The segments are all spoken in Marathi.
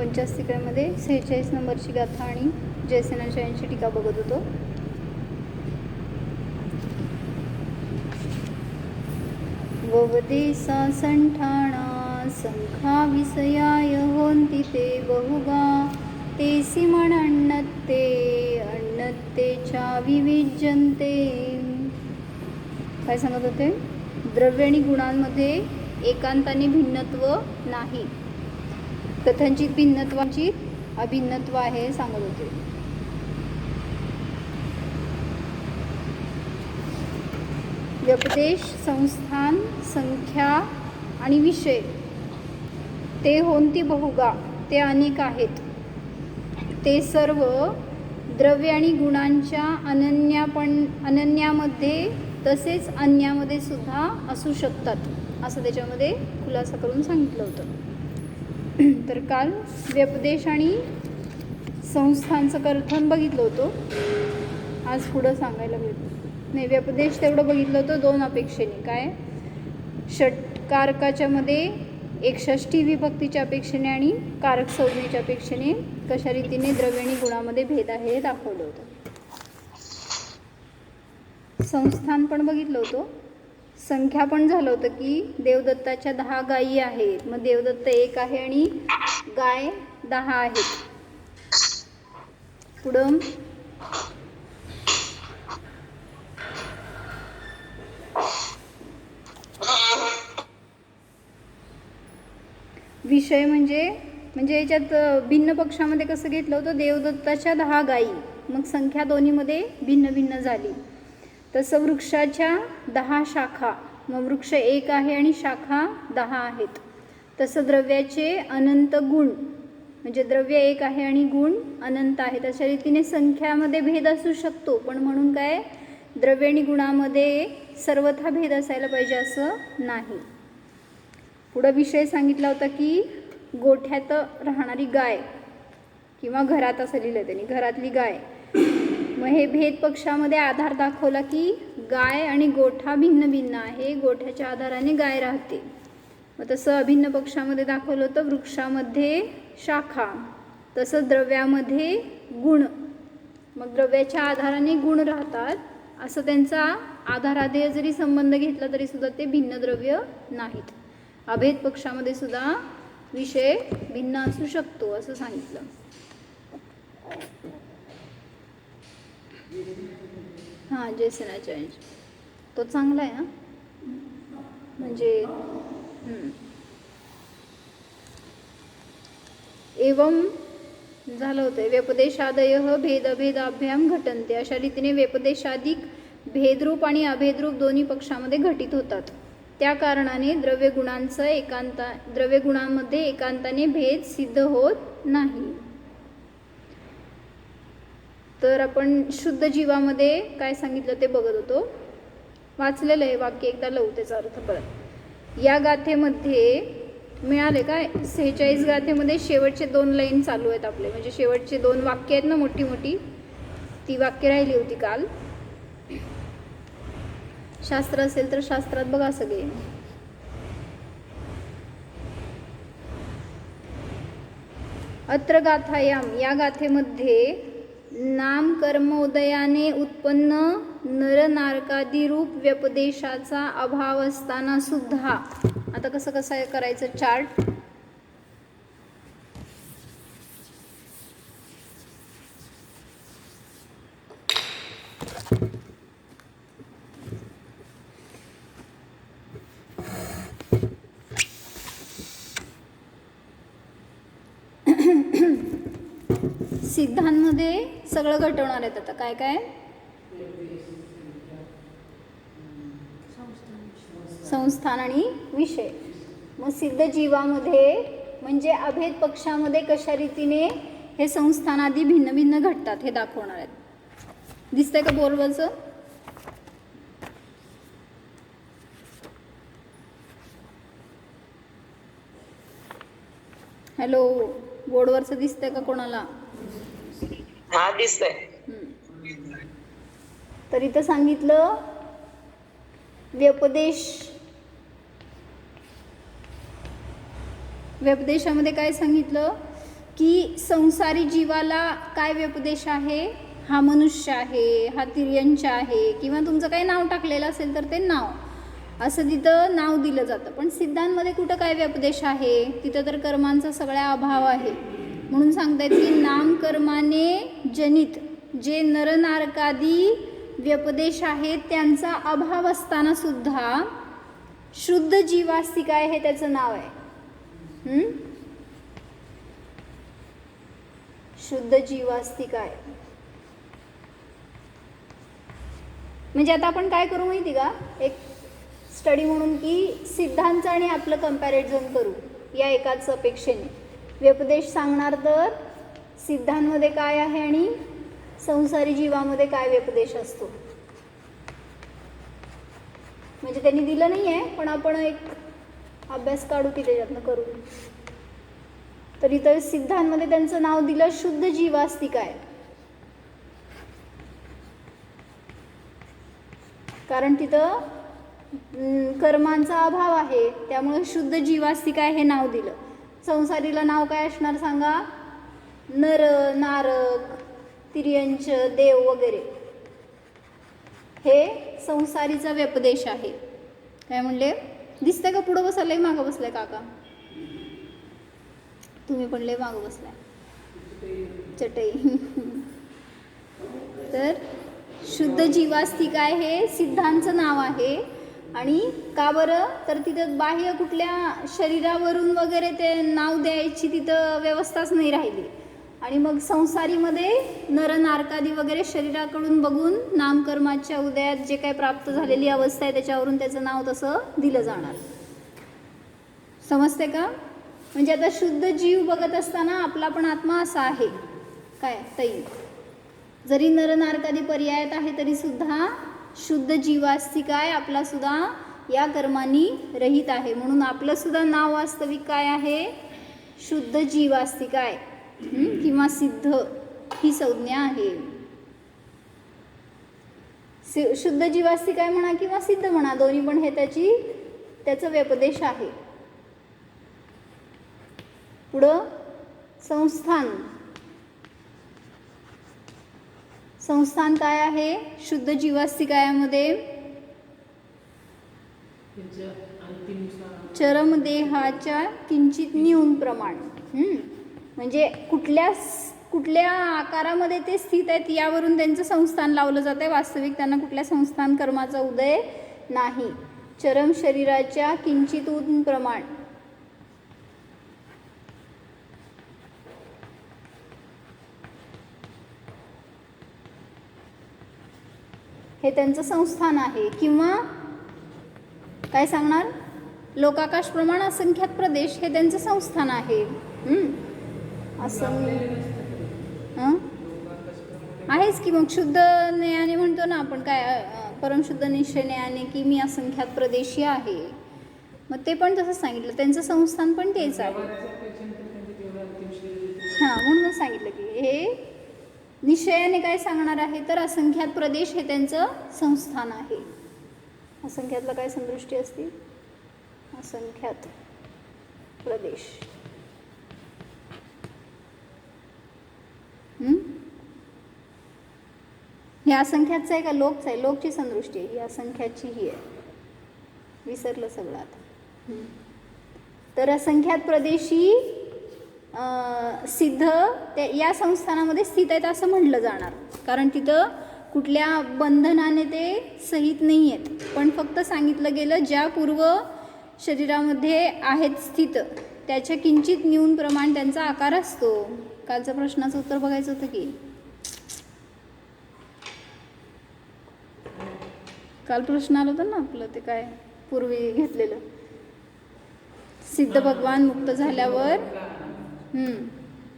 पंचास्तिकामध्ये 46 नंबरची गाथा आणि जयसेनाच्या यांची टीका बघत होतो. ववदेसा संठाणा संखा विषयाय होंती ते बहुगा तेसी म्हण अन्नत्ते अन्नत्तेच्या विविजंते. काय सांगत होते? द्रव्य आणि गुणांमध्ये एकांताने भिन्नत्व नाही, कथनचित भिन्नत्वाची अभिन्नत्व आहे सांगत होते. व्यपदेश, संस्थान, संख्या आणि विषय ते होंती बहुगा ते अनेक आहेत. ते सर्व द्रव्य आणि गुणांच्या अनन्यामध्ये तसेच अन्यामध्ये सुद्धा असू शकतात असं त्याच्यामध्ये खुलासा करून सांगितलं होतं. तर काल व्यपदेश आणि संस्थांचं कथन बघितलं होतं. आज पुढं सांगायला भेटलं नाही. व्यपदेश तेवढं बघितलं होतं 2 अपेक्षेने. काय? षटकारकाच्या मध्ये एक षष्ठी विभक्तीच्या अपेक्षेने आणि कारक संज्ञेच्या अपेक्षेने कशा रीतीने द्रव्य आणि गुणामध्ये भेद आहे हे दाखवलं होतं. संस्थान पण बघितलं होतं. संख्या पण झालं होतं की देवदत्ताच्या 10 गायी आहेत, मग देवदत्त 1 आहे आणि गाय 10 आहेत. पुढं विषय म्हणजे याच्यात भिन्न पक्षामध्ये कसं घेतलं होतं? देवदत्ताच्या 10 गायी, मग संख्या दोन्हीमध्ये भिन्न भिन्न झाली. तसं वृक्षाच्या 10 शाखा, मग वृक्ष 1 आहे आणि शाखा 10 आहेत. तसं द्रव्याचे अनंत गुण, म्हणजे द्रव्य 1 आहे आणि गुण अनंत आहेत. अशा रीतीने संख्यामध्ये भेद असू शकतो, पण म्हणून काय द्रव्य आणि गुणामध्ये सर्वथा भेद असायला पाहिजे असं नाही. पुढं विषय सांगितला होता की गोठ्यात राहणारी गाय किंवा घरात असं लिहिलं त्यांनी, घरातली गाय. मग हे भेद पक्षामध्ये आधार दाखवला की गाय आणि गोठा भिन्न भिन्न आहे, गोठ्याच्या आधाराने गाय राहते. मग तसं अभिन्न पक्षामध्ये दाखवलं होतं वृक्षामध्ये शाखा, तसं द्रव्यामध्ये गुण, मग द्रव्याच्या आधाराने गुण राहतात असं त्यांचा आधाराधेय जरी संबंध घेतला तरी सुद्धा ते भिन्न द्रव्य नाहीत. अभेद पक्षामध्ये सुद्धा विषय भिन्न असू शकतो असं सांगितलं. हां, जयसेनाच्या तो चांगला आहे ना, म्हणजे एवं झालं होतं. व्यपदेशादय भेदभेदाभ्याम घटन्ते. अशा रीतीने व्यपदेशाधिक भेदरूप आणि अभेदरूप दोन्ही पक्षामध्ये घटित होतात. त्या कारणाने द्रव्य गुणांमध्ये एकांताने भेद सिद्ध होत नाही. तर आपण शुद्ध जीवामध्ये काय सांगितलं ते बघत होतो. वाचलेलं आहे वाक्य, एकदा लवू त्याचा अर्थ परत. या गाथेमध्ये मिळाले काय 46 गाथेमध्ये शेवटचे 2 लाईन चालू आहेत आपले, म्हणजे शेवटचे 2 वाक्य आहेत ना मोठी मोठी, ती वाक्य राहिली होती काल. शास्त्र असेल तर शास्त्रात बघा सगळे. अत्र गाथायाम, या गाथेमध्ये नाम कर्म उदयाने उत्पन्न नरनारकादी रूप व्यपदेशाचा अभाव असताना सुद्धा, आता कसं करायचं चार्ट. सिद्धांमध्ये सगळं घटवणार आहेत. आता काय काय? संस्थान आणि विषय. मग सिद्ध जीवामध्ये म्हणजे अभेद पक्षामध्ये कशा रीतीने हे संस्थानादी भिन्न भिन्न घटतात हे दाखवणार आहेत. दिसतंय का बोर्डवरचं? हॅलो, बोर्डवरचं दिसतंय का कोणाला? हा, दिसतंय. तर इथं सांगितलं व्यपदेशामध्ये काय सांगितलं? की संसारी जीवाला काय व्यपदेश आहे, हा मनुष्य आहे, हा तिर्यंच आहे, किंवा तुमचं काही नाव टाकलेलं असेल तर ते नाव असं तिथं नाव दिलं जातं. पण सिद्धांमध्ये कुठं काय व्यपदेश आहे, तिथं तर कर्मांचा सगळा अभाव आहे. म्हणून सांगतायत की नामकर्माने जनित जे नरनारकादी व्यपदेश आहेत त्यांचा अभाव असताना सुद्धा शुद्ध जीवास्तिक आहे हे त्याचं नाव आहे. शुद्ध जीवास्तिक आहे. म्हणजे आता आपण काय करू माहिती का, एक स्टडी म्हणून की सिद्धांत आणि आपलं कंपॅरिझन करू या एकाच अपेक्षेने. व्यपदेश सांगणार तर सिद्धांमध्ये काय आहे आणि संसारी जीवामध्ये काय व्यपदेश असतो. म्हणजे त्यांनी दिलं नाही आहे, पण आपण एक अभ्यास काढू की त्याच्यातनं करू. तर इथं सिद्धांमध्ये त्यांचं नाव दिलं शुद्ध जीवास्तिक आहे, कारण तिथं कर्मांचा अभाव आहे, त्यामुळे शुद्ध जीवास्तिक आहे हे नाव दिलं. संसारीला नाव काय असणार सांगा, नर, नारक, तिर्यंच, देव वगैरे. हे संसारीचा व्यपदेश आहे. काय म्हणले, दिसतंय का पुढं बसलाय मागं बसलाय काका, तुम्ही पण लय मागं बसलाय चटई. तर शुद्ध जीवास्तिक आहे हे सिद्धांचं नाव आहे. आणि का बरं, तर तिथं बाह्य कुठल्या शरीरावरून वगैरे ते नाव द्यायची तिथं व्यवस्थाच नाही राहिली. आणि मग संसारीमध्ये नरनारकादी वगैरे शरीराकडून बघून नामकर्माच्या उदयात जे काही प्राप्त झालेली अवस्था आहे त्याच्यावरून त्याचं नाव तसं दिलं जाणार. समजते का. म्हणजे आता शुद्ध जीव बघत असताना आपला पण आत्मा असा आहे काय ताई, जरी नरनारकादी पर्यायात आहे तरी सुद्धा शुद्ध जीवास्तिक आहे, आपला सुद्धा या कर्मांनी रहित आहे. म्हणून आपलं सुद्धा नाव वास्तविक काय आहे, शुद्ध जीवास्तिक आहे किंवा सिद्ध ही संज्ञा आहे. शुद्ध जीवास्तिक आहे म्हणा किंवा सिद्ध म्हणा, दोन्ही पण हे त्याचं व्यपदेश आहे. पुढं संस्थान. संस्थान काय आहे शुद्ध जीवास्तिकायामध्ये, चरमदेहाच्या किंचित न्यून प्रमाण. म्हणजे कुठल्या आकारामध्ये ते स्थित आहेत यावरून त्यांचं संस्थान लावलं जात आहे. वास्तविक त्यांना कुठल्या संस्थान कर्माचा उदय नाही. चरम शरीराच्या किंचित ऊन प्रमाण. हे त्यांचं संस्थान आहे. किंवा काय सांगणार, लोकाकाश प्रमाण असंख्यात प्रदेश हे त्यांचं संस्थान आहे. असं आहेच की. मग शुद्ध न्यायाने म्हणतो ना आपण काय, परमशुद्ध निश्चय न्यायाने की मी असंख्यात प्रदेशी आहे. मग ते पण तसंच सांगितलं, त्यांचं संस्थान पण तेच आहे. म्हणून सांगितलं की हे निश्चयाने काय सांगणार आहे, तर असंख्यात प्रदेश हे त्यांचं संस्थान आहे. असंख्यातला काय संदृष्टी असते, असंख्यात प्रदेश. हे असंख्यातचं आहे का लोकचं आहे, लोकची संदृष्टी आहे ही, असंख्याची ही आहे. विसरलं सगळं आता. तर असंख्यात प्रदेशी सिद्ध या संस्थानामध्ये स्थित आहेत असं म्हटलं जाणार, कारण तिथं कुठल्या बंधनाने ते सहित नाही आहेत. पण फक्त सांगितलं गेलं ज्या पूर्व शरीरामध्ये आहेत स्थित त्याच्या किंचित न्यून प्रमाण त्यांचा आकार असतो. कालच्या प्रश्नाचं उत्तर बघायचं होतं की, काल प्रश्न आला होता ना आपलं, ते काय पूर्वी घेतलेलं, सिद्ध भगवान मुक्त झाल्यावर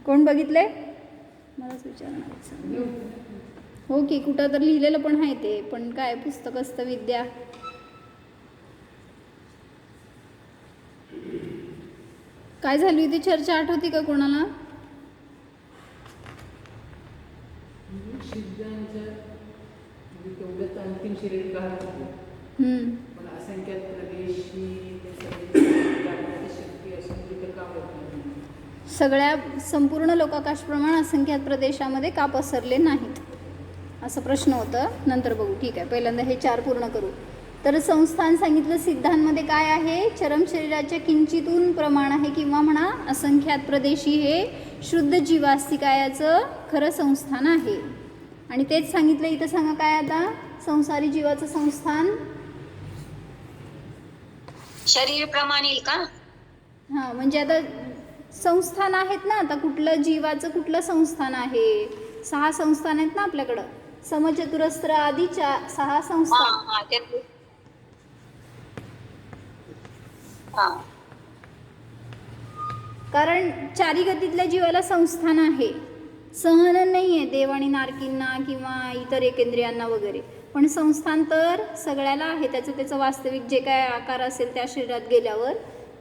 कोण बघितलंय, मलाच विचारणार. हो की, कुठं तर लिहिलेलं पण आहे ते, पण काय पुस्तक असतं विद्या. काय झाली होती चर्चा, आठवती का कोणाला? अंतिम शरीर पण असंख्यात प्रदेशी शक्ती असून तिथं का होत नाही. सगळ्या संपूर्ण लोकाकाश प्रमाण असंख्यात प्रदेशामध्ये का पसरले नाहीत, असं प्रश्न होतं. नंतर बघू. ठीक आहे, पहिल्यांदा हे 4 पूर्ण करू. तर संस्थान सांगितलं सिद्धांमध्ये काय आहे, चरम शरीराच्या किंचितून प्रमाण आहे किंवा म्हणा असंख्यात प्रदेशी हे शुद्ध जीवास्तिकायाचं खरं संस्थान आहे. आणि तेच सांगितलं इथं. सांगा काय आता, संसारी जीवाचं संस्थान शरीर प्रमाण येईल का? हां, म्हणजे आता संस्थान आहेत ना, आता कुठलं जीवाचं कुठलं संस्थान आहे, 6 संस्थान आहेत ना आपल्याकडं, समचतुरस्त्र आदी 6 संस्थान. हा ते हा कारण 4 गतीतल्या जीवाला संस्थान आहे, सहन नाही आहे देव आणि नारकींना किंवा इतर एकेंद्रियांना वगैरे, पण संस्थान तर सगळ्याला आहे. त्याचं वास्तविक जे काय आकार असेल त्या शरीरात गेल्यावर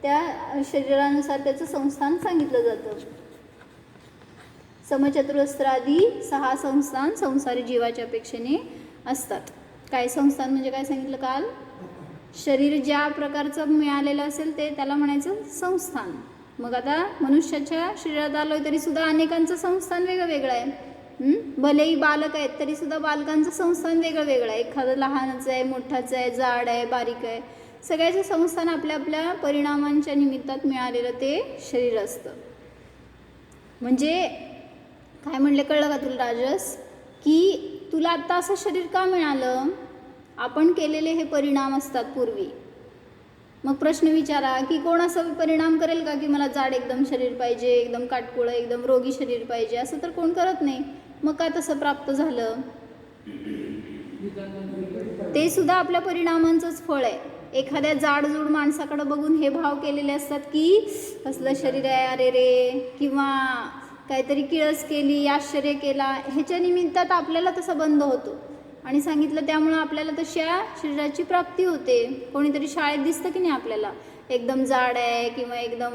त्या शरीरानुसार त्याचं संस्थान सांगितलं जातं. समचतुरस्त्रादी 6 संस्थान संसारी जीवाच्या अपेक्षेने असतात. काय संस्थान म्हणजे काय सांगितलं काल, शरीर ज्या प्रकारचं मिळालेलं असेल ते त्याला म्हणायचं संस्थान. मग आता मनुष्याच्या शरीरात आलोय तरी सुद्धा अनेकांचं संस्थान वेगळं वेगळं आहे. भलेही बालक आहेत तरी सुद्धा बालकांचं संस्थान वेगळं वेगळं आहे. एखादं लहानच आहे, मोठाचं आहे, जाड आहे, बारीक आहे, सगळ्याचं संस्थान आपल्या आपल्या परिणामांच्या निमित्तात मिळालेलं ते शरीर असतं. म्हणजे काय म्हणले कळलं का तुला राजस, की तुला आत्ता असं शरीर का मिळालं, आपण केलेले हे परिणाम असतात पूर्वी. मग प्रश्न विचारा की कोण असं परिणाम करेल का की मला जाड एकदम शरीर पाहिजे, एकदम काटकोळं, एकदम रोगी शरीर पाहिजे, असं तर कोण करत नाही. मग का तसं प्राप्त झालं, ते सुद्धा आपल्या परिणामांचंच फळ आहे. एखाद्या जाडजूड माणसाकडे बघून हे भाव केलेले असतात की कसलं शरीर आहे अरे रे, किंवा काहीतरी किळस केली, आश्चर्य केला, ह्याच्या निमित्तात आपल्याला तसं बंद होतो. आणि सांगितलं त्यामुळं आपल्याला तशा शरीराची प्राप्ती होते. कोणीतरी शाळेत दिसतं की नाही आपल्याला, एकदम जाड आहे किंवा एकदम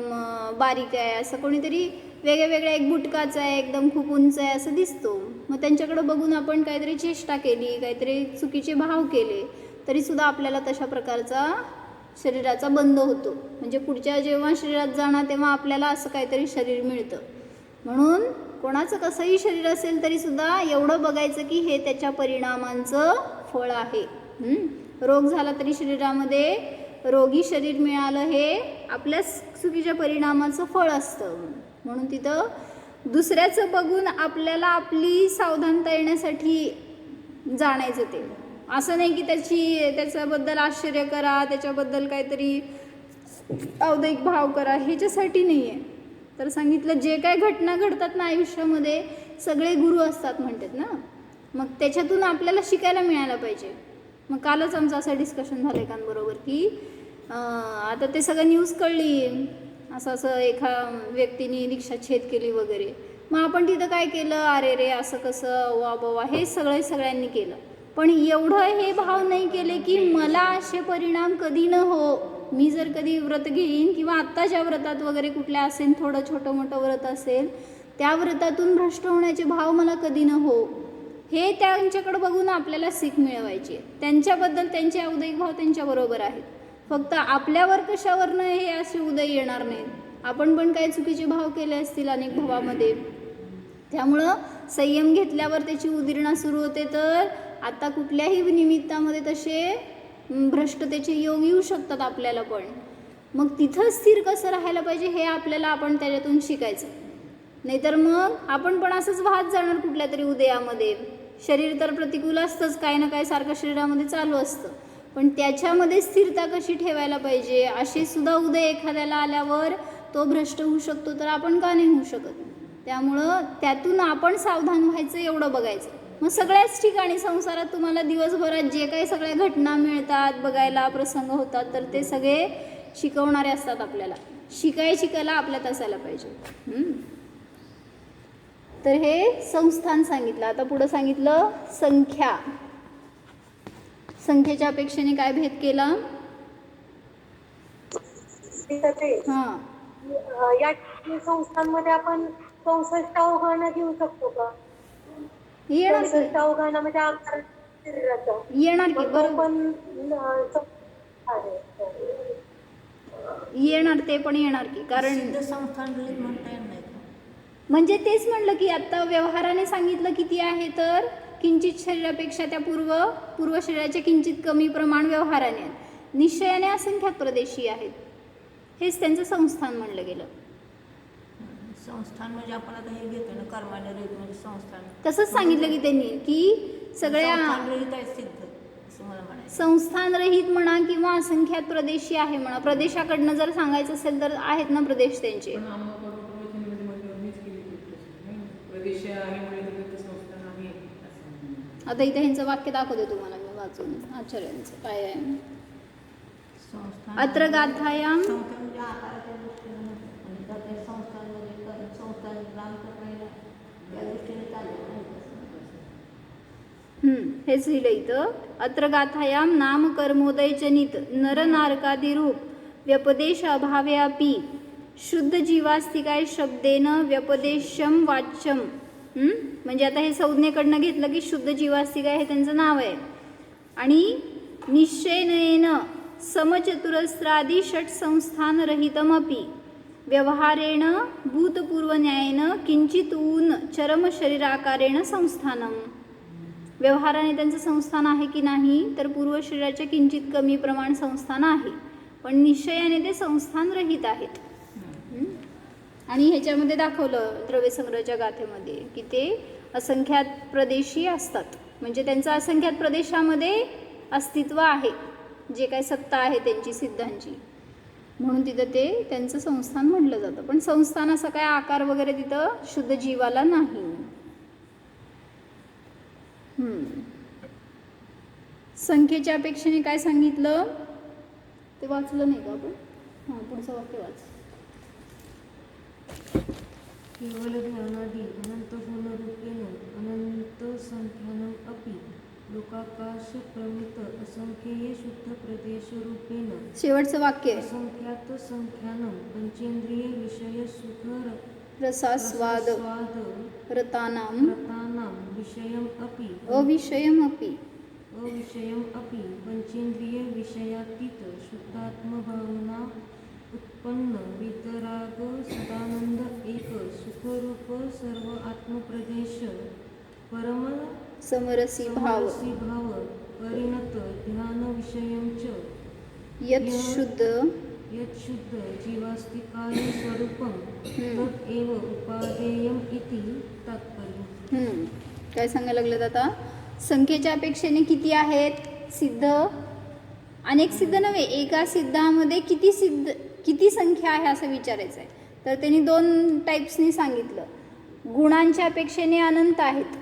बारीक आहे, असं कोणीतरी वेगळ्या एक बुटकाचं आहे, एकदम खूप उंच आहे असं दिसतो. मग त्यांच्याकडं बघून आपण काहीतरी चेष्टा केली, काहीतरी चुकीचे भाव केले तरीसुद्धा आपल्याला तशा प्रकारचा शरीराचा बंध होतो. म्हणजे पुढच्या जेव्हा शरीरात जाणार तेव्हा आपल्याला असं काहीतरी शरीर मिळतं. म्हणून कोणाचं कसंही शरीर असेल तरीसुद्धा एवढं बघायचं की हे त्याच्या परिणामांचं फळ आहे. रोग झाला तरी शरीरामध्ये रोगी शरीर मिळालं हे आपल्या चुकीच्या परिणामाचं फळ असतं. म्हणून तिथं दुसऱ्याचं बघून आपल्याला आपली सावधानता येण्यासाठी जाणायचं. ते असं नाही की त्याच्याबद्दल आश्चर्य करा, त्याच्याबद्दल काहीतरी औदैक भाव करा, ह्याच्यासाठी नाही आहे. तर सांगितलं जे काय घटना घडतात ना आयुष्यामध्ये सगळे गुरु असतात म्हणतात ना, मग त्याच्यातून आपल्याला शिकायला मिळायला पाहिजे. मग कालच आमचं असं डिस्कशन झालं एकांबरोबर की आता ते सगळं न्यूज कळली, असं एका व्यक्तीने दीक्षाच्छेद केली वगैरे. मग आपण तिथं काय केलं, अरे रे असं कसं, वा बाबा, हे सगळ्यांनी केलं. पण एवढं हे भाव नाही केले की मला असे परिणाम कधी न हो, मी जर कधी व्रत घेईन किंवा आत्ताच्या व्रतात वगैरे कुठल्या असेल, थोडं छोटं मोठं व्रत असेल, त्या व्रतातून भ्रष्ट होण्याचे भाव मला कधी न हो, हे त्यांच्याकडे बघून आपल्याला सीख मिळवायची. त्यांच्याबद्दल त्यांचे औदैक भाव त्यांच्याबरोबर आहेत, फक्त आपल्यावर कशावरनं हे असे उदय येणार नाहीत. आपण पण काही चुकीचे भाव केले असतील अनेक भावामध्ये, त्यामुळं संयम घेतल्यावर त्याची उदिरणा सुरू होते. तर आता कुठल्याही निमित्तामध्ये तसे भ्रष्टतेचे योग येऊ शकतात आपल्याला पण. मग तिथं स्थिर कसं राहायला पाहिजे हे आपल्याला आपण त्याच्यातून शिकायचं. नाहीतर मग आपण पण असंच वाहत जाणार कुठल्या तरी उदयामध्ये. शरीर तर प्रतिकूल असतंच, काही ना काही सारखं शरीरामध्ये चालू असतं, पण त्याच्यामध्ये स्थिरता कशी ठेवायला पाहिजे, असे सुद्धा उदय एखाद्याला आल्यावर तो भ्रष्ट होऊ शकतो, तर आपण का नाही होऊ शकत. त्यामुळं त्यातून आपण सावधान व्हायचं, एवढं बघायचं. मग सगळ्याच ठिकाणी संसारात तुम्हाला दिवसभरात जे काही सगळ्या घटना मिळतात बघायला, प्रसंग होतात, तर ते सगळे शिकवणारे असतात. आपल्याला शिकायची कला आपल्यात असायला पाहिजे. तर हे संस्थान सांगितलं. आता पुढं सांगितलं संख्या. संख्येच्या अपेक्षेने काय भेद केला, हां, या संस्थांमध्ये आपण 64 अवघानं घेऊ शकतो का? येणार 64 अवघानं म्हणजे आकार शरीराचा येणार की बरोबर पण येणार, ते पण येणार की. कारण संस्थान म्हणता येणार नाही. म्हणजे तेच म्हणलं की आता व्यवहाराने सांगितलं किती आहे, तर किंचित शरीरापेक्षा त्या पूर्व शरीराचे किंचित कमी प्रमाण व्यवहाराने आहेत. निश्चयाने असंख्यात प्रदेशी आहेत. हेच त्यांचं संस्थान म्हणलं गेलं. संस्थान म्हणजे आपण आता हे घेतो ना कर्माने रहित म्हणजे संस्थान. तसंच सांगितलं की त्यांनी की सगळ्या संस्थान रहित आहे सिद्ध असं मला म्हणायचं. संस्थान रहित म्हणा किंवा असंख्यात प्रदेशी आहे म्हणा. प्रदेशाकडनं जर सांगायचं असेल तर आहेत ना प्रदेश त्यांचे. पण आम्हाला प्रवचनामध्ये म्हटल्यावर मीच केली ती प्रश्न. प्रदेश आहे म्हणजे तिथं संस्थान आहे असं. आता इथे ह्यांचं वाक्य दाखवते तुम्हाला मी वाचून आचार्यांचं काय आहे. संस्थान अत्र गाथायाम संस्थान म्हणजे आकाराच्या दृष्टीने नव्हतं. म्हणजे तर ते संस्थानमध्ये संस्थान ग्रामप्रमाणे त्या दृष्टीने चाललं नाही हेच लिहिलं इथं. अत्र गाथायाम नाम कर्मोदय जनित नर नारकादिरूप व्यपदेश अभाव्यापी शुद्ध जीवास्तिकाय शब्देन व्यपदेशम वाच्यम. म्हणजे आता हे संज्ञेकडनं घेतलं की शुद्ध जीवास्तिकाय हे त्यांचं नाव आहे. आणि निश्चयेन समचतुरस्रादि षट संस्थान रहितमपि व्यवहारेण भूतपूर्वन्यायेन किंचित ऊन चरम शरीराकारेण संस्थानम. व्यवहाराने त्यांचं संस्थान आहे की नाही, तर पूर्व शरीराचे किंचित कमी प्रमाण संस्थान आहे, पण निश्चयाने ते संस्थान रहित आहेत. आणि ह्याच्यामध्ये दाखवलं द्रव्यसंग्रहाच्या गाथेमध्ये की ते असंख्यात प्रदेशी असतात. म्हणजे त्यांचं असंख्यात प्रदेशामध्ये अस्तित्व आहे, जे काही सत्ता आहे त्यांची सिद्धांची, म्हणून तिथं ते त्यांचं संस्थान म्हटलं जातं. पण संस्थान असं काय आकार वगैरे तिथं शुद्ध जीवाला नाही. संख्येच्या अपेक्षेने काय सांगितलं ते वाचलं नाही का आपण? हां, पुढचं वाक्य वाच. केवल ज्ञानादि अनंत गुणरूपेण अनंत संख्यानम अपि लोकाकाश प्रमित असंख्येय शुद्ध प्रदेश रूपेण शेवटचं वाक्य असंख्यात संख्यानम पंचेंद्रिय विषय सुख रसास्वाद रतानाम रतानां विषयम अपि अविषयमपि पंचेंद्रिय विषयातीत शुद्धात्मभावना उत्पन्न वितराग सदानंद एक सुखरूप सर्व आत्मप्रदेश परम समरसी भाव भाव परिणत ध्यान विषयं च यत् शुद्ध यच्छुद्ध जीवास्तिकाय स्वरूपं तत् एव उपादेयम् इति तात्पर्य. काय सांगायला लागलं आता? संख्येच्या अपेक्षेने किती आहेत सिद्ध? अनेक सिद्ध नव्हे, एका सिद्धामध्ये किती संख्या आहे असं विचारायचं आहे. तर त्यांनी 2 टाईप्सनी सांगितलं. गुणांच्या अपेक्षेने अनंत आहेत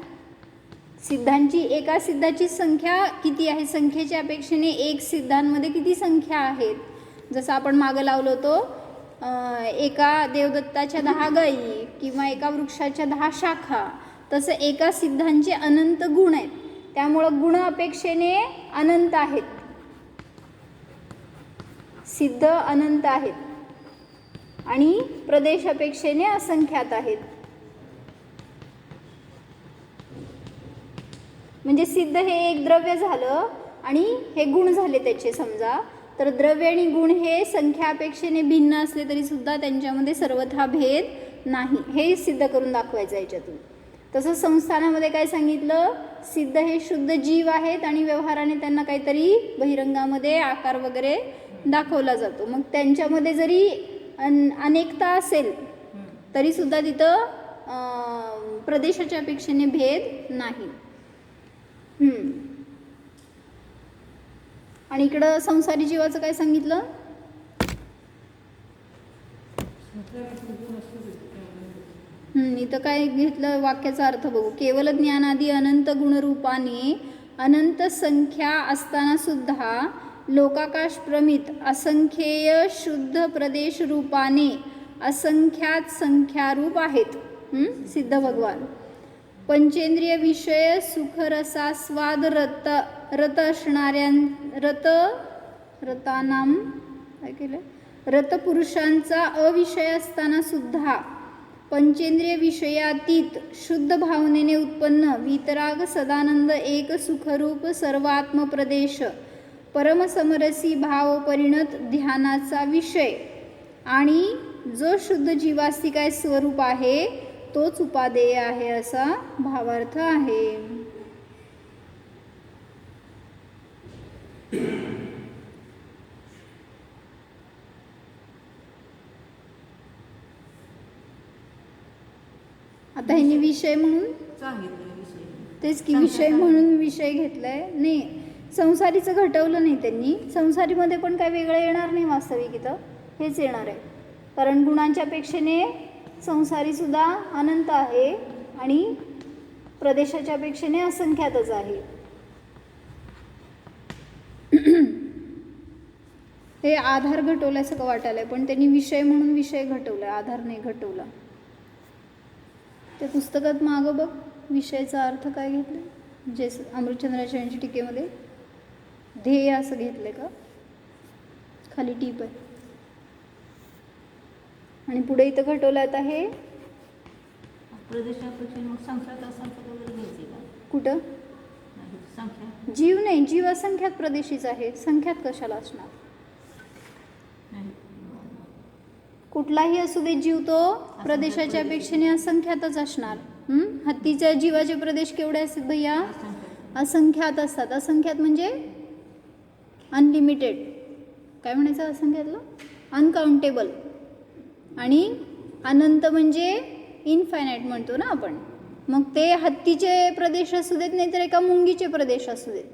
सिद्धांची. एका सिद्धाची संख्या किती आहे? संख्येच्या अपेक्षेने एक सिद्धांमध्ये किती संख्या आहेत? जसं आपण मागं लावलो होतो, एका देवदत्ताच्या 10 गायी किंवा एका वृक्षाच्या 10 शाखा, तसं एका सिद्धांचे अनंत गुण आहेत. त्यामुळं गुण अपेक्षेने अनंत आहेत, सिद्ध अनंत आहेत आणि प्रदेश अपेक्षेने असंख्यात आहेत. म्हणजे सिद्ध हे एक द्रव्य झालं आणि हे गुण झाले त्याचे. समजा तर द्रव्य आणि गुण हे संख्या अपेक्षेने भिन्न असले तरी सुद्धा त्यांच्यामध्ये सर्वथा भेद नाही, हे सिद्ध करून दाखवायचं याच्यातून. तसंच संस्थानामध्ये काय सांगितलं? सिद्ध हे शुद्ध जीव आहेत आणि व्यवहाराने त्यांना काहीतरी बहिरंगामध्ये आकार वगैरे दाखवला जातो. मग त्यांच्यामध्ये जरी अनेकता असेल तरी सुद्धा तिथं प्रदेशाच्या अपेक्षेने भेद नाही. आणि इकडं संसारी जीवाचं काय सांगितलं? इथं काय घेतलं? वाक्याचा अर्थ बघू. केवल ज्ञानादी अनंत गुणरूपाने अनंत संख्या असताना सुद्धा लोकाकाश प्रमित असंख्येय शुद्ध प्रदेश रूपाने असंख्यात संख्यारूप आहेत सिद्ध भगवान. पंचेंद्रिय विषय सुखरसास्वाद रत असणाऱ्या रतानाम काय केलं? रतपुरुषांचा अविषय असताना सुद्धा पंचेंद्रिय विषयातीत शुद्ध भावनेने उत्पन्न वीतराग सदानंद एक सुखरूप सर्वात्मप्रदेश परमसमरसी भाव परिणत ध्यानाचा विषय आणि जो शुद्ध जीवास्तिकाय स्वरूप आहे तोच उपादेय आहे असा भावार्थ आहे. आता ह्यांनी विषय म्हणून सांगितलं विषय. तेच की विषय म्हणून विषय घेतलाय. नाही, संसारीचं घटवलं नाही त्यांनी. संसारीमध्ये पण काय वेगळं येणार नाही वास्तविक, इथं हेच येणार आहे. कारण गुणांच्या अपेक्षेने संसारीसुद्धा अनंत आहे आणि प्रदेशाच्या अपेक्षेने असंख्यातच आहे. हे आधार घटवल्यासारखं वाटायला, पण त्यांनी विषय म्हणून विषय घटवला, आधार नाही घटवला. त्या पुस्तकात मागं बघ विषयाचा अर्थ काय घेतलं, जे अमृतचंद्राच्या यांच्या टीकेमध्ये ध्येय असं घेतलंय का, खाली टीप आहे. आणि पुढे इथं घटवलं आता हे प्रदेशापेक्षा मग संख्यात असंख्यात वगैरे घ्यायचे का? कुठं नाही, संख्या जीव नाही, जीव असंख्यात प्रदेशीच आहे, संख्यात कशाला असणार. नाही. कुठलाही असू दे जीव तो प्रदेशाच्या अपेक्षेने असंख्यातच असणार. हत्तीच्या जीवाचे प्रदेश केवढे असतात भैया, असंख्यात असतात. असंख्यात म्हणजे अनलिमिटेड, काय म्हणायचं असंख्यातलं, अनकाउंटेबल. आणि अनंत म्हणजे इनफायनाईट म्हणतो ना आपण. मग ते हत्तीचे प्रदेश असू देत, नाहीतर एका मुंगीचे प्रदेश असू देत.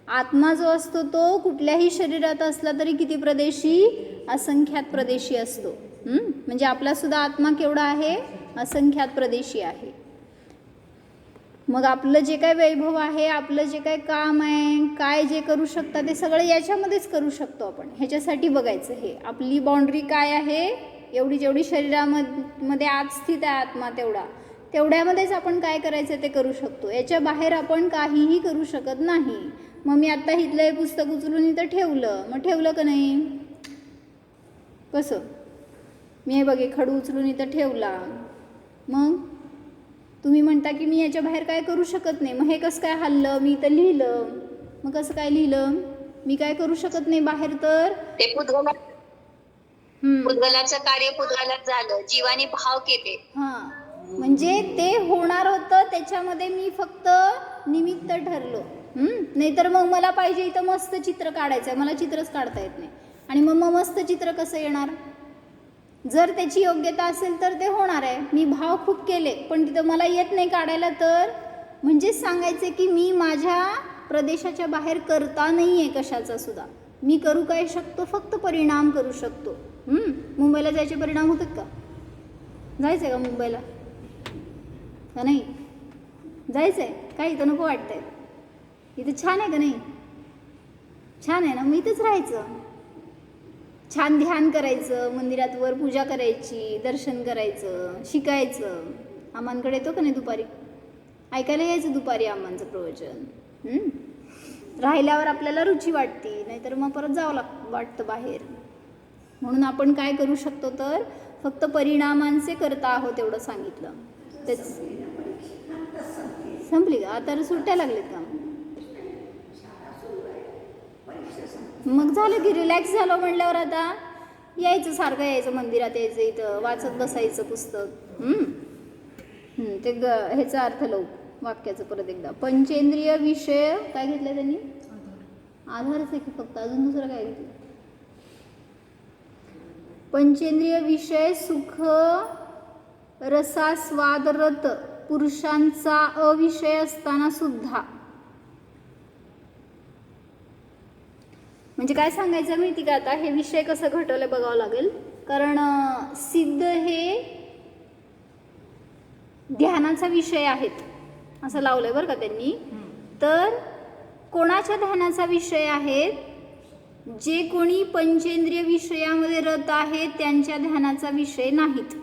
आत्मा जो असतो तो कुठल्याही शरीरात असला तरी किती प्रदेशी, असंख्यात प्रदेशी असतो. म्हणजे आपलासुद्धा आत्मा केवढा आहे, असंख्यात प्रदेशी आहे. मग आपलं जे काय वैभव आहे, आपलं जे काय काम आहे, काय जे करू शकता ते सगळं याच्यामध्येच करू शकतो आपण. ह्याच्यासाठी बघायचं हे आपली बाउंड्री काय आहे, एवढी जेवढी शरीरामध्ये आत स्थित आहे आत्मा, तेवढ्यामध्येच आपण काय करायचं ते करू शकतो. याच्या बाहेर आपण काहीही करू शकत नाही. मग मी आत्ता इथलं हे पुस्तक उचलून इथं ठेवलं, मग ठेवलं का नाही, कसं मी हे बघे खडू उचलून इथं ठेवला, मग तुम्ही म्हणता की मी याच्या बाहेर काय करू शकत नाही. मग हे कसं काय हल्लं, मी इथं लिहिलं, मग कसं काय लिहिलं, मी काय करू शकत नाही बाहेर. तर ते पुद्गलाचं कार्य पुद्गलात झालं, जीवाने भाव केले. हां, म्हणजे ते होणार होतं, त्याच्यामध्ये मी फक्त निमित्त ठरलो. नाहीतर मग मला पाहिजे इथं मस्त चित्र काढायचं आहे, मला चित्रच काढता येत नाही. आणि मग मस्त चित्र कसं येणार. जर त्याची योग्यता असेल तर ते होणार आहे. मी भाव खूप केले पण तिथं मला येत नाही काढायला, तर म्हणजेच सांगायचं की मी माझ्या प्रदेशाच्या बाहेर करता नाही आहे कशाचा सुद्धा. मी करू काय शकतो, फक्त परिणाम करू शकतो. मुंबईला जायचे परिणाम होतात का, जायचं आहे का मुंबईला, का नाही जायचं आहे, काय इथं नको वाटतंय, इथं छान आहे का नाही, छान आहे ना, मग इथंच राहायचं. छान ध्यान करायचं, मंदिरात वर पूजा करायची, दर्शन करायचं, शिकायचं. आम्हांकडे येतो का नाही दुपारी, ऐकायला यायचं दुपारी आम्हांचं प्रवचन. राहिल्यावर आपल्याला रुची वाटते, नाहीतर मग परत जावं वाटतं बाहेर. म्हणून आपण काय करू शकतो, तर फक्त परिणामांचे करता आहोत एवढं सांगितलं. तेच संपली का, आता सुट्ट्या लागलेत का, मग झालं की रिलॅक्स झालं म्हणल्यावर आता यायचं, सारखं यायचं, मंदिरात यायचं, इथं वाचत बसायचं पुस्तक. ते ह्याचा अर्थ लव वाक्याचं परत एकदा. पंचेंद्रिय विषय काय घेतलं त्यांनी, आधारच आहे की फक्त, अजून दुसरं काय घेतलं. पंचेंद्रिय विषय सुख रसास्वादरत पुरुषांचा अविषय असताना सुद्धा. म्हणजे काय सांगायचं माहिती का, आता हे विषय कसं घटवलं बघावं लागेल. कारण सिद्ध हे ध्यानाचा विषय आहेत असं लावलंय बरं का त्यांनी. तर कोणाच्या ध्यानाचा विषय आहेत, जे कोणी पंचेंद्रिय विषयामध्ये रत आहेत त्यांच्या ध्यानाचा विषय नाहीत.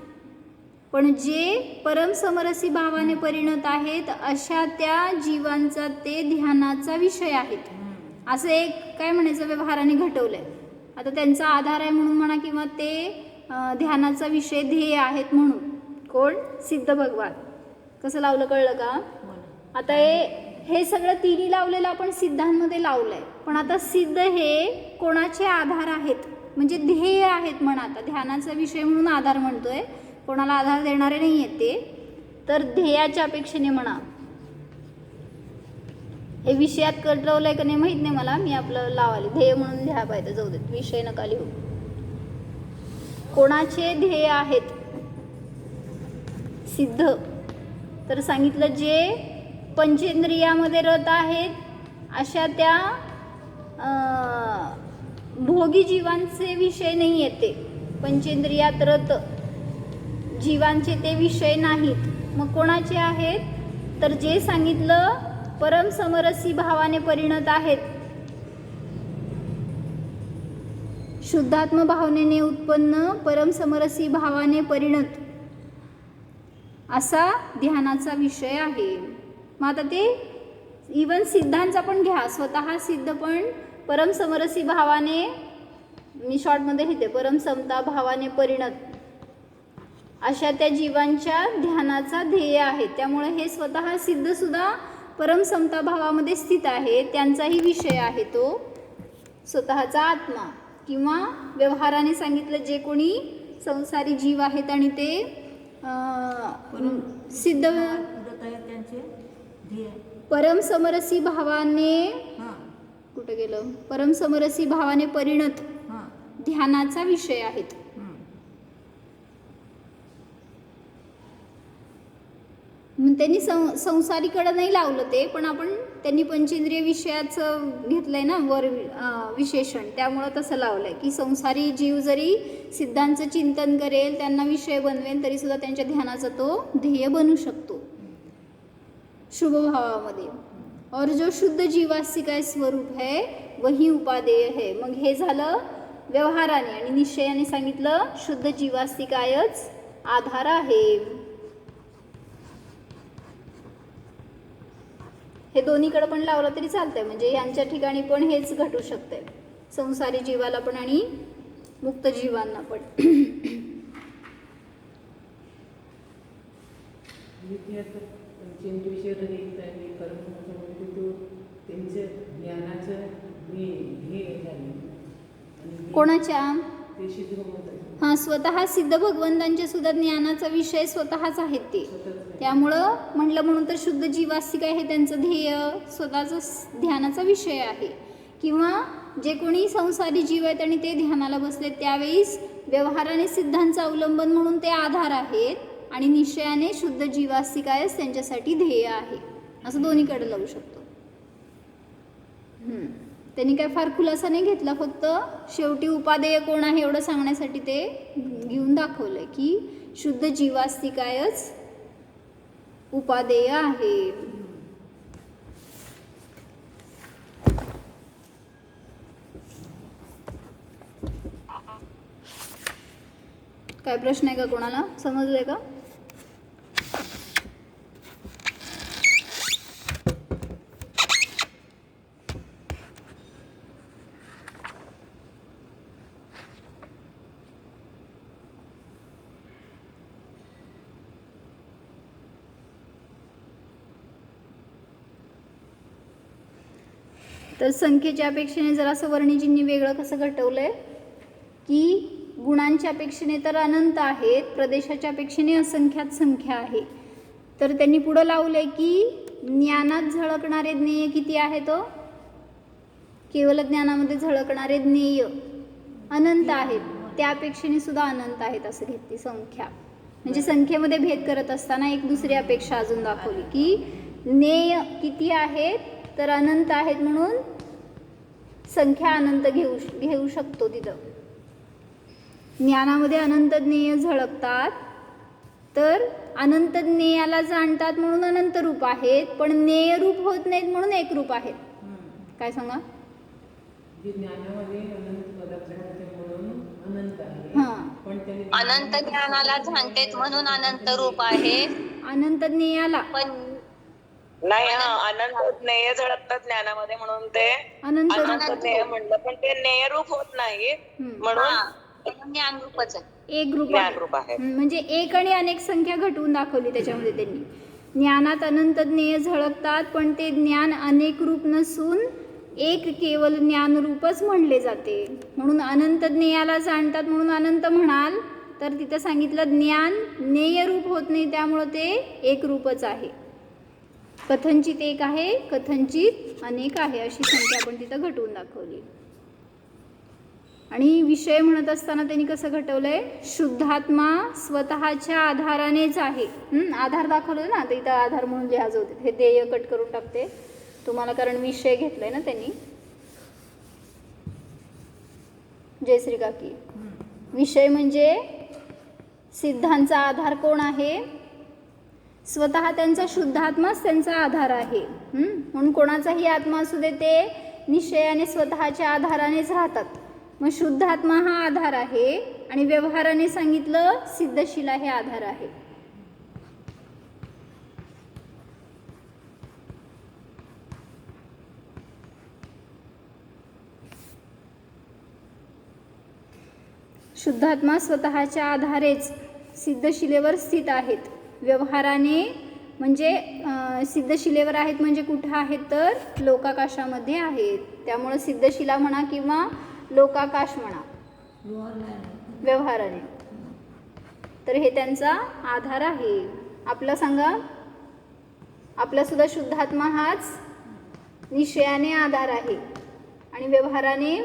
पण जे परम समरसी भावाने परिणत आहेत अशा त्या जीवांचा ते ध्यानाचा विषय आहेत, असं एक काय म्हणायचं व्यवहाराने घटवलंय. आता त्यांचा आधार आहे म्हणून म्हणा, किंवा ते ध्यानाचा विषय ध्येय आहेत म्हणून. कोण, सिद्ध भगवान. कसं लावलं कळलं का. आता हे सगळं तिन्ही लावलेलं आपण सिद्धांमध्ये लावलंय. पण आता सिद्ध हे कोणाचे आधार आहेत, म्हणजे ध्येय आहेत म्हणा. आता ध्यानाचा विषय म्हणून आधार म्हणतोय, कोणाला आधार देणारे नाही आहेत ते. तर ध्येयाच्या अपेक्षेने म्हणा. हे विषयात कळवलंय का नाही माहीत नाही मला, मी आपलं लावाले ध्येय म्हणून लिहा पाहिजे, जाऊ देत विषय नका लिहू. कोणाचे ध्येय आहेत सिद्ध, तर सांगितलं जे पंचेंद्रियामध्ये रत आहेत अशा त्या भोगी जीवांचे विषय नाही येते. पंचेंद्रियात रत जीवांचे ते विषय नाहीत. मग कोणाचे आहेत, तर जे सांगितलं परम समरसी भावाने परिणत आहेत, शुद्धात्म भावनेने उत्पन्न परम समरसी भावाने परिणत असा ध्यानाचा विषय आहे. मग आता ते इवन सिद्धांचा पण घ्या, स्वतः सिद्ध पण परम समरसी भावाने, मी शॉर्टमध्ये घेते, परम समता भावाने परिणत अशा त्या जीवांच्या ध्यानाचा ध्येय आहे. त्यामुळे हे स्वतः सिद्ध सुद्धा परम समता भावामध्ये स्थित आहे. त्यांचाही विषय आहे तो स्वतःचा आत्मा, किंवा व्यवहाराने सांगितलं जे कोणी संसारी जीव आहेत आणि ते सिद्ध व्रत आहे त्यांचे ध्येय. परम समरसी भावाने, हां कुठं गेलं, परम समरसी भावाने परिणत हां ध्यानाचा विषय आहेत. मग त्यांनी संसारीकडं नाही लावलं ते, पण आपण त्यांनी पंचेंद्रिय विषयाचं घेतलंय ना वर विशेषण, त्यामुळं तसं लावलंय की संसारी जीव जरी सिद्धांचं चिंतन करेल, त्यांना विषय बनवेल, तरी सुद्धा त्यांच्या ध्यानाचा तो ध्येय बनू शकतो शुभ भावामध्ये. और जो शुद्ध जीवासी का स्वरूप है वही उपादेय है. मग हे झालं व्यवहाराने, आणि निश्चयाने सांगितलं शुद्ध जीवास्तिकायच आधार आहे. हे दोन्हीकडे पण लावलं तरी चालतंय, म्हणजे यांच्या ठिकाणी पण हेच घटू शकतंय, संसारी जीवाला पण आणि मुक्त जीवांना पण. पंचेंद्रिय कर्म तो त्यांच्या ज्ञानाचं हे झाले कोणाच्या, ते सिद्ध होत. हां, स्वतः सिद्ध भगवंतांचे सुद्धा ज्ञानाचा विषय स्वतःच आहेत ते. त्यामुळं म्हणलं म्हणून तर शुद्ध जीवास्तिक आहे, त्यांचं ध्येय स्वतःचा ध्यानाचा विषय आहे. किंवा जे कोणी संसारी जीव आहेत आणि ते ध्यानाला बसले त्यावेळीस व्यवहाराने सिद्धांचा अवलंबन म्हणून ते आधार आहेत, आणि निश्चयाने शुद्ध जीवास्तिकायच त्यांच्यासाठी ध्येय आहे. असं दोन्हीकडे लावू शकतो. त्यांनी काय फार खुलासा नाही घेतला, फक्त शेवटी उपादेय कोण आहे एवढं सांगण्यासाठी ते घेऊन दाखवलंय की शुद्ध जीवास्तिकायच उपादेय आहे. काय प्रश्न आहे का कोणाला, समजलंय का? तर संख्येच्या अपेक्षेने जरासं वर्णिजींनी वेगळं कसं घटवलंय की गुणांच्या अपेक्षेने तर अनंत आहेत, प्रदेशाच्या अपेक्षेने असंख्यात संख्या आहे. तर त्यांनी पुढं लावलंय की ज्ञानात झळकणारे ज्ञेय किती आहे, तो केवळ ज्ञानामध्ये झळकणारे ज्ञेय अनंत आहेत, त्या अपेक्षेने सुद्धा अनंत आहेत असं घेतली संख्या. म्हणजे संख्येमध्ये भेद करत असताना एक दुसरी अपेक्षा अजून दाखवली की ज्ञेय किती आहेत, तर अनंत आहेत, म्हणून संख्या अनंत घेऊ शकतो. तिथं ज्ञानामध्ये अनंत ज्ञेय झळकतात, तर अनंत ज्ञेयाला जाणतात म्हणून अनंत रूप आहेत, पण ज्ञेय रूप होत नाहीत म्हणून एक रूप आहेत. काय सांगा, ज्ञानामध्ये अनंत पदार्थ म्हणून अनंत आहे, हां, पण त्याने अनंत ज्ञानाला जाणतेत म्हणून अनंत रूप आहे. अनंत ज्ञेयाला पण नाही, अनंत ज्ञेय झळकतात ज्ञानामध्ये म्हणून ते अनंत अनंत ज्ञेय म्हणलं, पण ते ज्ञेयरूप होत नाही म्हणून ज्ञान रूपच आहे. एक ग्रुप ज्ञानरूप आहे. म्हणजे एक आणि अनेक संख्या घटवून दाखवली त्याच्यामध्ये त्यांनी. ज्ञानात अनंत ज्ञेय झळकतात, पण ते ज्ञान अनेक रूप नसून एक केवळ ज्ञानरूपच म्हणले जाते. म्हणून अनंत ज्ञेयाला जाणतात म्हणून अनंत म्हणाल, तर तिथं सांगितलं ज्ञान ज्ञेय रूप होत नाही, त्यामुळं ते एक रूपच आहे. कथनचित एक आहे, कथनचित अनेक आहे, अशी संख्या आपण तिथं घटवून दाखवली. आणि विषय म्हणत असताना त्यांनी कसं घटवलंय, शुद्धात्मा स्वतःच्या आधारानेच आहे. आधार दाखवलं ना, तर इथं आधार म्हणून लिहायचं होते. हे देय कट करून टाकते तुम्हाला, कारण विषय घेतलाय ना त्यांनी. जयश्री काकी, विषय म्हणजे सिद्धांचा आधार कोण आहे, स्वतः त्यांचा शुद्धात्माच त्यांचा आधार आहे. म्हणून कोणाचाही आत्मा असू दे ते निश्चयाने स्वतःच्या आधारानेच राहतात. मग शुद्धात्मा हा आधार आहे आणि व्यवहाराने सांगितलं सिद्धशिला हे आधार आहे. शुद्धात्मा स्वतःच्या आधारेच सिद्धशिलेवर स्थित आहेत. व्यवहाराने म्हणजे सिद्धशिलेवर आहेत म्हणजे कुठं आहेत, तर लोकाकाशामध्ये आहेत. त्यामुळं सिद्धशिला म्हणा किंवा लोकाकाश म्हणा, व्यवहाराने, तर हे त्यांचा आधार आहे. आपलं सांगा, आपला सुद्धा शुद्धात्मा हाच निश्चयाने आधार आहे आणि व्यवहाराने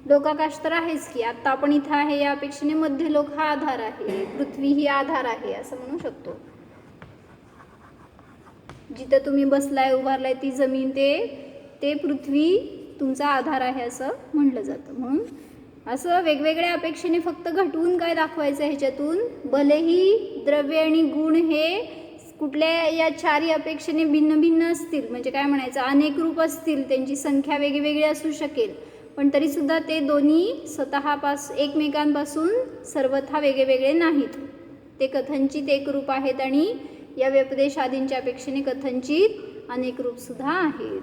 लोकाकाश तर आहेच की. आत्ता आपण इथं आहे या अपेक्षेने मध्य लोक हा आधार आहे, पृथ्वी ही आधार आहे असं म्हणू शकतो. जिथं तुम्ही बसलाय उभारलाय ती जमीन ते पृथ्वी तुमचा आधार आहे असं म्हणलं जातं. म्हणून असं वेगवेगळ्या अपेक्षेने फक्त घटवून काय दाखवायचं ह्याच्यातून, भलेही द्रव्य आणि गुण हे कुठल्या या चारही अपेक्षेने भिन्न भिन्न असतील, म्हणजे काय म्हणायचं, अनेक रूप असतील, त्यांची संख्या वेगवेगळी असू शकेल, पण तरीसुद्धा ते दोन्ही एकमेकांपासून सर्वथा वेगळे नाहीत. ते कथनचित एक रूप आहेत आणि या व्यपदेश आदींच्या अपेक्षेने कथनचित अनेक रूप सुद्धा आहेत.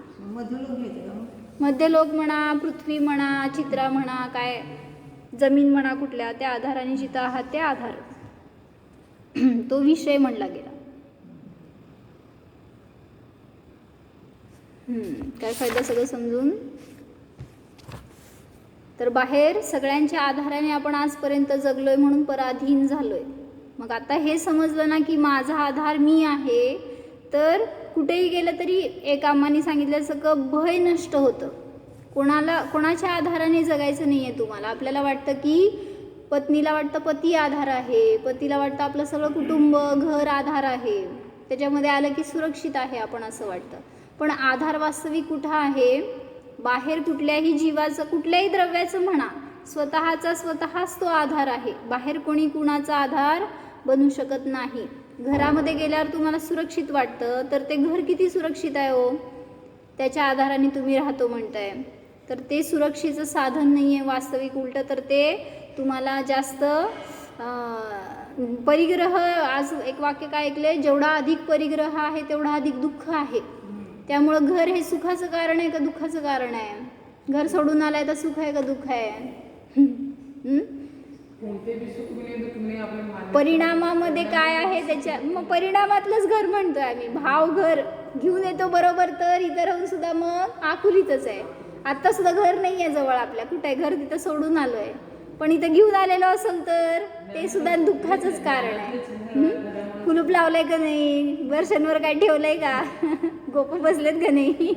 मध्यलोक म्हणा, पृथ्वी म्हणा, चित्रा म्हणा, काय जमीन म्हणा, कुठल्या त्या आधाराने जिथं आहात ते आधार, तो विषय म्हणला गेला. काय फायदा सगळं समजून. तर बाहेर सगळ्यांच्या आधाराने आपण आजपर्यंत जगलोय म्हणून पराधीन झालोय. मग आता हे समजलं ना की माझा आधार मी आहे, तर कुठेही गेलं तरी एक आम्हाने सांगितल्यासारखं भय नष्ट होतं. कोणाच्या आधाराने जगायचं नाही आहे तुम्हाला. आपल्याला वाटतं की पत्नीला वाटतं पती आधार आहे, पतीला वाटतं आपलं सगळं कुटुंब घर आधार आहे, त्याच्यामध्ये आलं की सुरक्षित आहे आपण असं वाटतं. पण आधार वास्तविक कुठं आहे, बाहेर कुठल्याही जीवाचं कुठल्याही द्रव्याचं म्हणा, स्वतःच तो आधार आहे. बाहेर कोणी कुणाचा आधार बनू शकत नाही. घरामध्ये गेल्यावर तुम्हाला सुरक्षित वाटतं, तर ते घर किती सुरक्षित आहे हो, त्याच्या आधाराने तुम्ही राहतो म्हणताय, तर ते सुरक्षेचं साधन नाही आहे वास्तविक. उलटं तर ते तुम्हाला जास्त परिग्रह. आज एक वाक्य काय ऐकले, जेवढा अधिक परिग्रह आहे तेवढा अधिक दुःख आहे. त्यामुळं घर हे सुखाचं कारण आहे का दुःखाचं कारण आहे? घर सोडून आलाय तर सुख आहे का दुःख आहे? परिणामामध्ये काय आहे त्याच्या, मग परिणामातलंच घर म्हणतोय आम्ही. भाव घर घेऊन येतो बरोबर, तर इथं राहून सुद्धा मग आकुलीतच आहे. आत्ता सुद्धा घर नाही आहे जवळ आपल्या, कुठे आहे घर, तिथं सोडून आलोय, पण इथं घेऊन आलेलो असेल तर ते सुद्धा दुःखाचंच कारण आहे. कुलूप लावलंय का नाही, वर्षांवर काय ठेवलंय का, गोप बसलेत का नाही,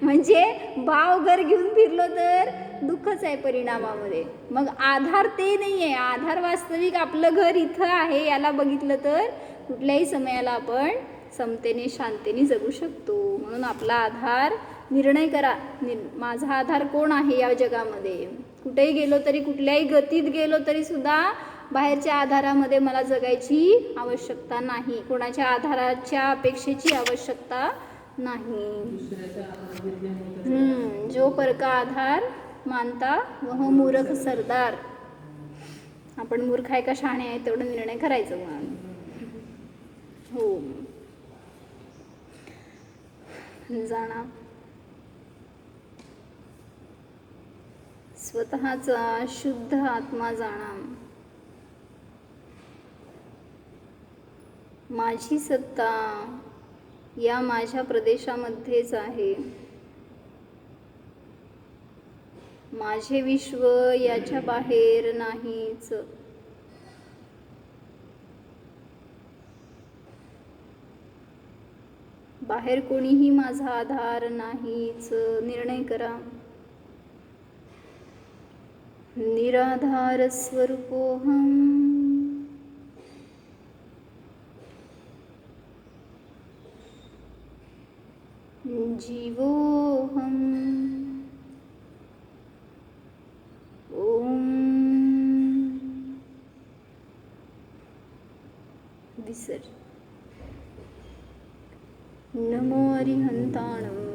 म्हणजे भाव घर घेऊन फिरलो तर दुःखच आहे परिणामामध्ये. मग आधार ते नाही आहे. आधार वास्तविक आपलं घर इथं आहे, याला बघितलं तर कुठल्याही समयाला आपण समतेने शांतीने जगू शकतो. म्हणून आपला आधार निर्णय करा, माझा आधार कोण आहे या जगामध्ये. कुठेही गेलो तरी, कुठल्याही गतीत गेलो तरी सुद्धा बाहेरच्या आधारामध्ये मला जगायची आवश्यकता नाही, कोणाच्या आधाराच्या अपेक्षेची आवश्यकता नाही. जो परका आधार मानता वह मूर्ख सरदार. आपण मूर्ख आहे का शहाणे आहे तेवढं निर्णय करायचं मग. हो, जाणा स्वतःचा शुद्ध आत्मा जाणा. माझी सत्ता या माझ्या प्रदेशामध्येच आहे. माझे विश्व याच्या बाहेर नाहीच. बाहेर कोणीही माझा आधार नाहीच. निर्णय करा. निराधार स्वरूपोहम. जीवोहम. ओम. विसर्जन. नमो अरिहंताणं